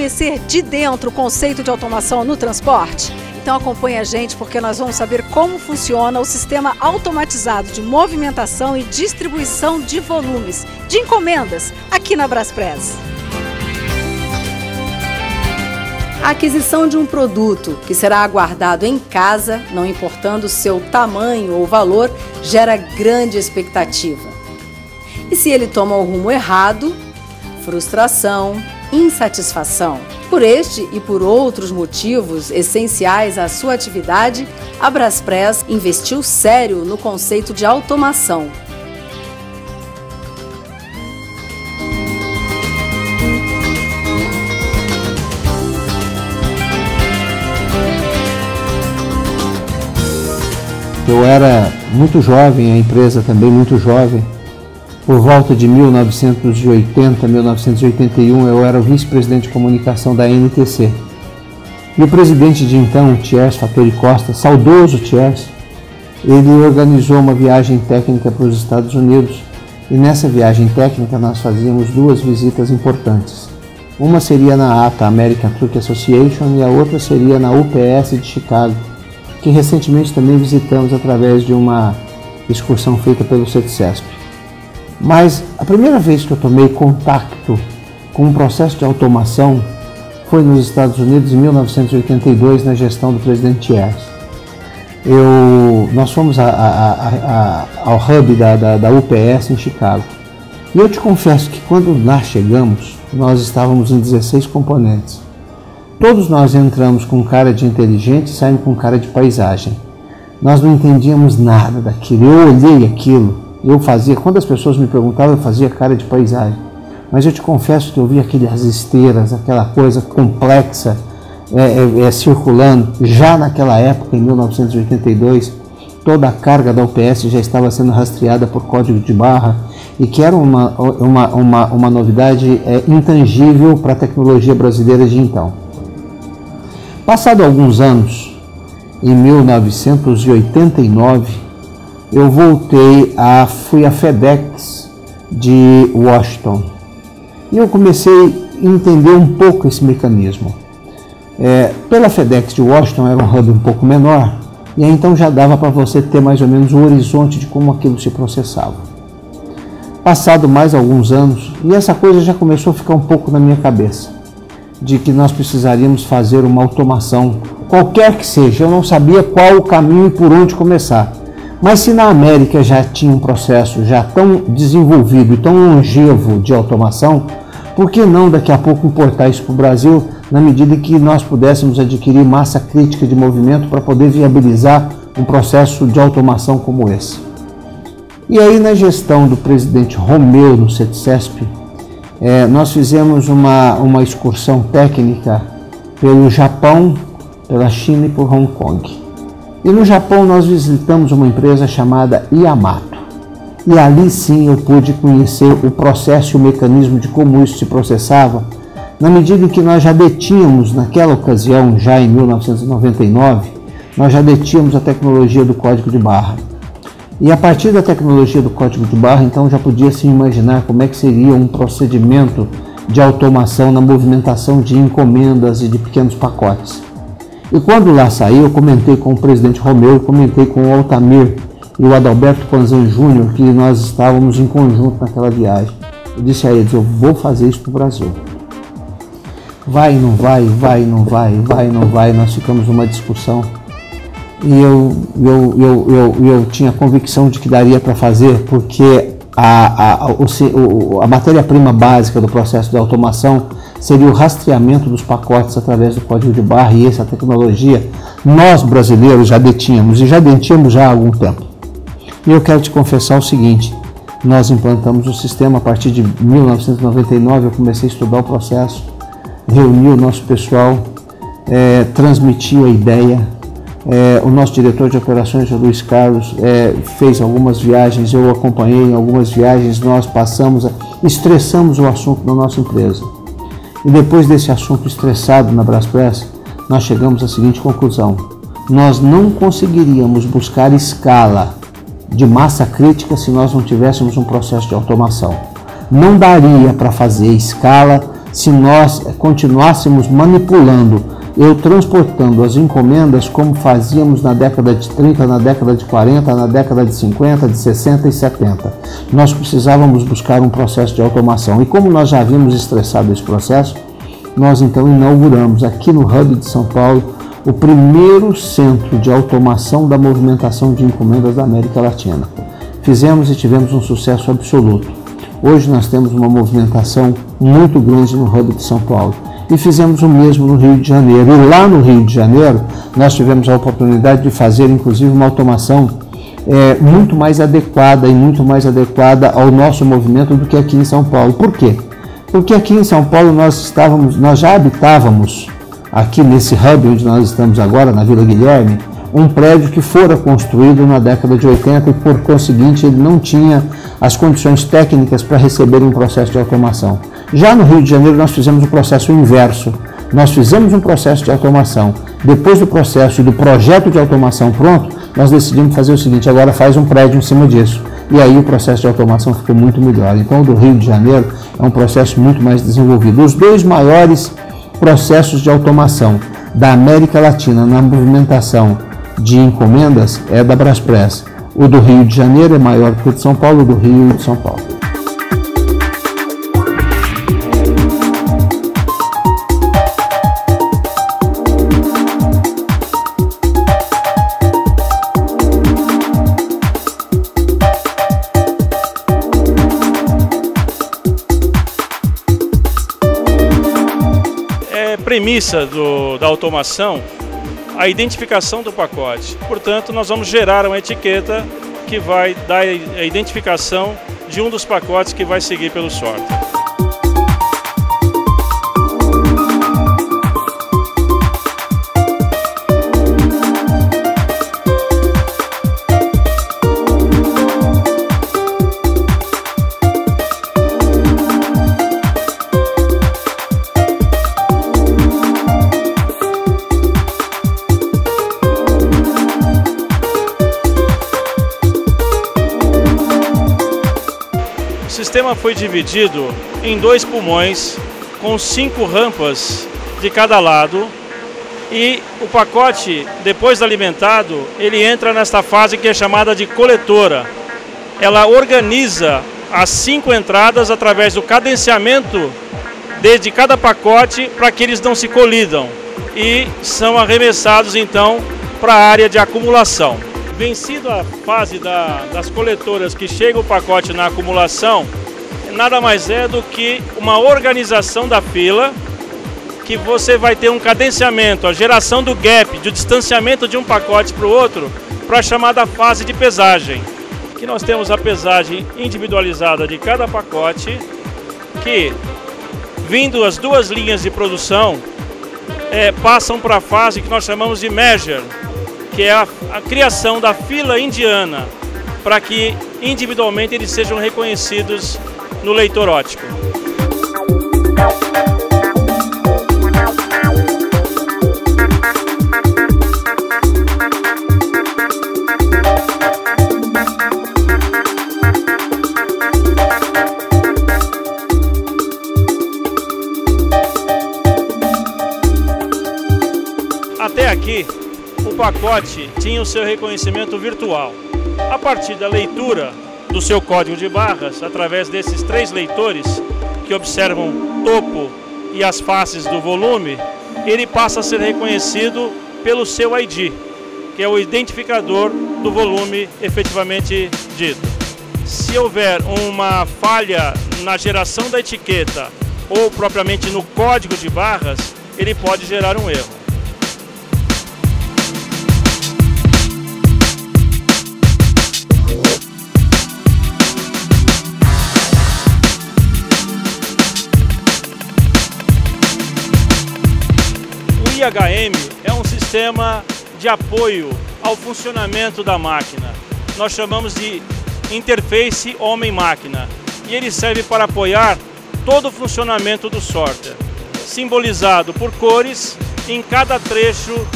conhecer de dentro o conceito de automação no transporte? Então acompanhe a gente porque nós vamos saber como funciona o sistema automatizado de movimentação e distribuição de volumes, de encomendas, aqui na Braspress. A aquisição de um produto que será aguardado em casa, não importando seu tamanho ou valor, gera grande expectativa. E se ele toma o rumo errado, frustração, insatisfação. Por este e por outros motivos essenciais à sua atividade, a Braspress investiu sério no conceito de automação. Eu era muito jovem, a empresa também muito jovem. Por volta de 1980, 1981, eu era o vice-presidente de comunicação da NTC. E o presidente de então, Thiers Fattori Costa, saudoso Thiers, ele organizou uma viagem técnica para os Estados Unidos. E nessa viagem técnica nós fazíamos duas visitas importantes. Uma seria na ATA, American Truck Association, e a outra seria na UPS de Chicago, que recentemente também visitamos através de uma excursão feita pelo CETCESP. Mas a primeira vez que eu tomei contato com um processo de automação foi nos Estados Unidos em 1982, na gestão do presidente Thiers. Nós fomos ao hub da UPS em Chicago. E eu te confesso que quando lá chegamos, nós estávamos em 16 componentes. Todos nós entramos com cara de inteligente e saímos com cara de paisagem. Nós não entendíamos nada daquilo. Eu olhei aquilo. Eu fazia, quando as pessoas me perguntavam, eu fazia cara de paisagem. Mas eu te confesso que eu vi aquelas esteiras, aquela coisa complexa circulando. Já naquela época, em 1982, toda a carga da UPS já estava sendo rastreada por código de barra e que era uma novidade intangível para a tecnologia brasileira de então. Passado alguns anos, em 1989, eu fui à FedEx de Washington e eu comecei a entender um pouco esse mecanismo. Pela FedEx de Washington era um hub um pouco menor e aí então já dava para você ter mais ou menos o horizonte de como aquilo se processava. Passado mais alguns anos, e essa coisa já começou a ficar um pouco na minha cabeça, de que nós precisaríamos fazer uma automação, qualquer que seja. Eu não sabia qual o caminho e por onde começar. Mas se na América já tinha um processo já tão desenvolvido e tão longevo de automação, por que não daqui a pouco importar isso para o Brasil, na medida em que nós pudéssemos adquirir massa crítica de movimento para poder viabilizar um processo de automação como esse? E aí, na gestão do presidente Romeu no CETCESP, nós fizemos uma excursão técnica pelo Japão, pela China e por Hong Kong. E no Japão nós visitamos uma empresa chamada Yamato. E ali sim eu pude conhecer o processo e o mecanismo de como isso se processava, na medida em que nós já detínhamos, naquela ocasião, já em 1999, nós já detínhamos a tecnologia do código de barra. E a partir da tecnologia do código de barra, então já podia se imaginar como é que seria um procedimento de automação na movimentação de encomendas e de pequenos pacotes. E quando lá saí, eu comentei com o presidente Romeu, comentei com o Altamir e o Adalberto Panzan Júnior, que nós estávamos em conjunto naquela viagem. Eu disse a eles, eu vou fazer isso no Brasil. Vai, não vai, vai, não vai, vai, não vai. Nós ficamos numa discussão e eu tinha a convicção de que daria para fazer, porque a matéria-prima básica do processo de automação seria o rastreamento dos pacotes através do código de barra, e essa tecnologia nós brasileiros já detínhamos há algum tempo. E eu quero te confessar o seguinte, nós implantamos o sistema a partir de 1999, eu comecei a estudar o processo, reuni o nosso pessoal, transmitiu a ideia, o nosso diretor de operações, o Luiz Carlos, fez algumas viagens, eu acompanhei em algumas viagens, nós estressamos o assunto na nossa empresa. E depois desse assunto estressado na Braspress, nós chegamos à seguinte conclusão: nós não conseguiríamos buscar escala de massa crítica se nós não tivéssemos um processo de automação. Não daria para fazer escala se nós continuássemos manipulando, transportando as encomendas como fazíamos na década de 30, na década de 40, na década de 50, de 60 e 70. Nós precisávamos buscar um processo de automação. E como nós já havíamos estressado esse processo, nós então inauguramos aqui no Hub de São Paulo o primeiro centro de automação da movimentação de encomendas da América Latina. Fizemos e tivemos um sucesso absoluto. Hoje nós temos uma movimentação muito grande no Hub de São Paulo. E fizemos o mesmo no Rio de Janeiro. E lá no Rio de Janeiro, nós tivemos a oportunidade de fazer, inclusive, uma automação muito mais adequada ao nosso movimento do que aqui em São Paulo. Por quê? Porque aqui em São Paulo nós já habitávamos, aqui nesse hub onde nós estamos agora, na Vila Guilherme, um prédio que fora construído na década de 80 e, por conseguinte, ele não tinha as condições técnicas para receber um processo de automação. Já no Rio de Janeiro nós fizemos o processo inverso. Nós fizemos um processo de automação. Depois do processo e do projeto de automação pronto, nós decidimos fazer o seguinte: agora faz um prédio em cima disso. E aí o processo de automação ficou muito melhor. Então o do Rio de Janeiro é um processo muito mais desenvolvido. Os dois maiores processos de automação da América Latina na movimentação de encomendas é da Braspress. O do Rio de Janeiro é maior que o de São Paulo, o do Rio e de São Paulo. Premissa da automação a identificação do pacote. Portanto, nós vamos gerar uma etiqueta que vai dar a identificação de um dos pacotes que vai seguir pelo sorter. O sistema foi dividido em 2 pulmões com 5 rampas de cada lado, e o pacote, depois alimentado, ele entra nesta fase que é chamada de coletora. Ela organiza as 5 entradas através do cadenciamento de cada pacote para que eles não se colidam, e são arremessados então para a área de acumulação. Vencido a fase das coletoras que chega o pacote na acumulação, nada mais é do que uma organização da fila, que você vai ter um cadenciamento, a geração do gap, do distanciamento de um pacote para o outro, para a chamada fase de pesagem. Que nós temos a pesagem individualizada de cada pacote, que, vindo as 2 linhas de produção, passam para a fase que nós chamamos de measure, que é a criação da fila indiana, para que individualmente eles sejam reconhecidos no leitor óptico. Até aqui, o pacote tinha o seu reconhecimento virtual. A partir da leitura do seu código de barras, através desses 3 leitores que observam o topo e as faces do volume, ele passa a ser reconhecido pelo seu ID, que é o identificador do volume efetivamente dito. Se houver uma falha na geração da etiqueta ou propriamente no código de barras, ele pode gerar um erro. O IHM é um sistema de apoio ao funcionamento da máquina. Nós chamamos de interface homem-máquina, e ele serve para apoiar todo o funcionamento do sorter, simbolizado por cores em cada trecho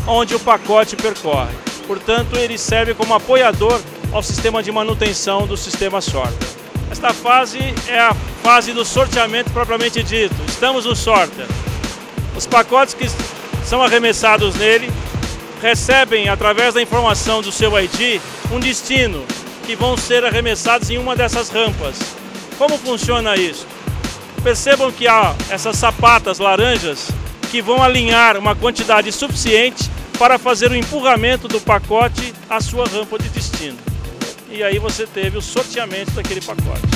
onde o pacote percorre. Portanto, ele serve como apoiador ao sistema de manutenção do sistema sorter. Esta fase é a fase do sorteamento propriamente dito. Estamos no sorter. Os pacotes que são arremessados nele recebem, através da informação do seu ID, um destino, que vão ser arremessados em uma dessas rampas. Como funciona isso? Percebam que há essas sapatas laranjas que vão alinhar uma quantidade suficiente para fazer o empurramento do pacote à sua rampa de destino. E aí você teve o sorteamento daquele pacote.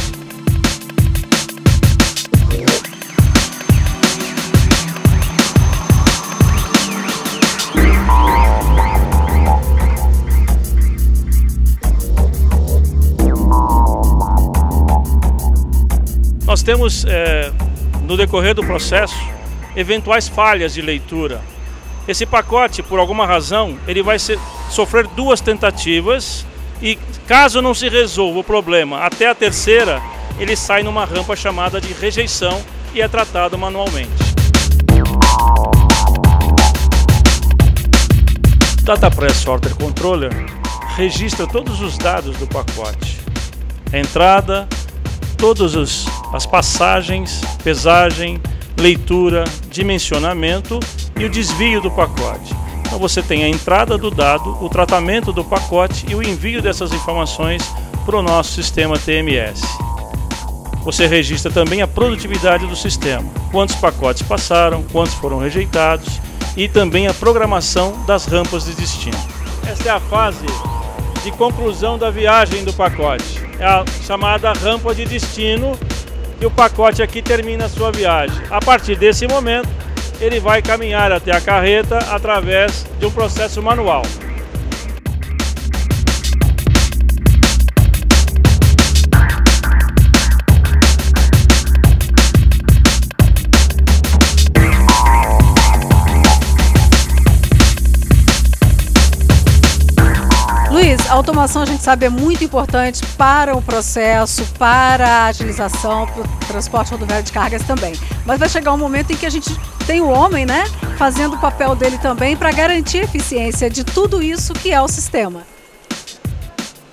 Nós temos, no decorrer do processo, eventuais falhas de leitura. Esse pacote, por alguma razão, ele vai sofrer 2 tentativas e, caso não se resolva o problema até a terceira, ele sai numa rampa chamada de rejeição e é tratado manualmente. O DataPress Sorter Controller registra todos os dados do pacote. A entrada, todas as passagens, pesagem, leitura, dimensionamento e o desvio do pacote. Então você tem a entrada do dado, o tratamento do pacote e o envio dessas informações para o nosso sistema TMS. Você registra também a produtividade do sistema, quantos pacotes passaram, quantos foram rejeitados e também a programação das rampas de destino. Esta é a fase de conclusão da viagem do pacote. É a chamada rampa de destino e o pacote aqui termina a sua viagem. A partir desse momento, ele vai caminhar até a carreta através de um processo manual. Luiz, a automação a gente sabe é muito importante para o processo, para a agilização, para o transporte rodoviário de cargas também. Mas vai chegar um momento em que a gente tem o homem, né, fazendo o papel dele também para garantir a eficiência de tudo isso que é o sistema.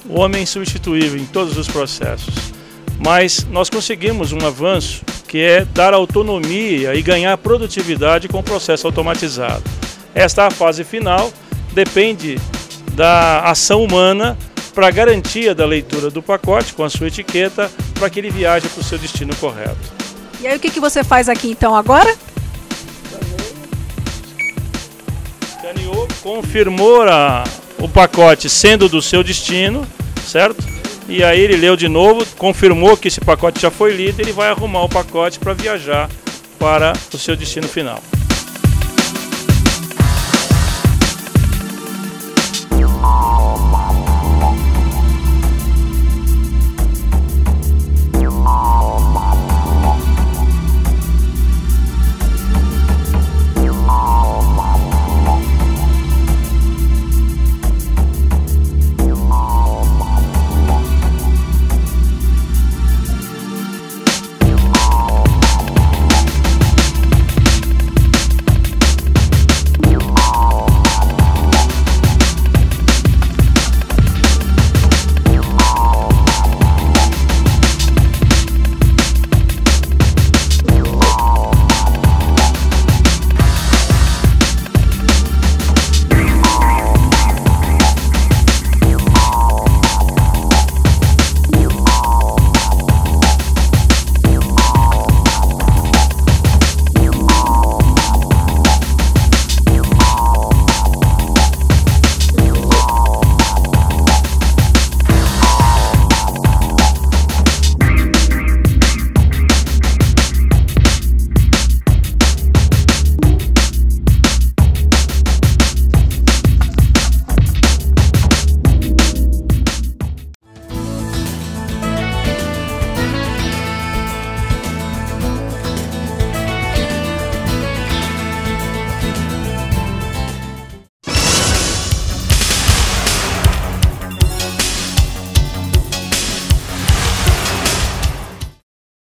O homem é insubstituível em todos os processos, mas nós conseguimos um avanço que é dar autonomia e ganhar produtividade com o processo automatizado. Esta é a fase final, depende da ação humana para a garantia da leitura do pacote com a sua etiqueta para que ele viaje para o seu destino correto. E aí o que você faz aqui então agora? Escaneou, confirmou o pacote sendo do seu destino, certo? E aí ele leu de novo, confirmou que esse pacote já foi lido e ele vai arrumar o pacote para viajar para o seu destino final.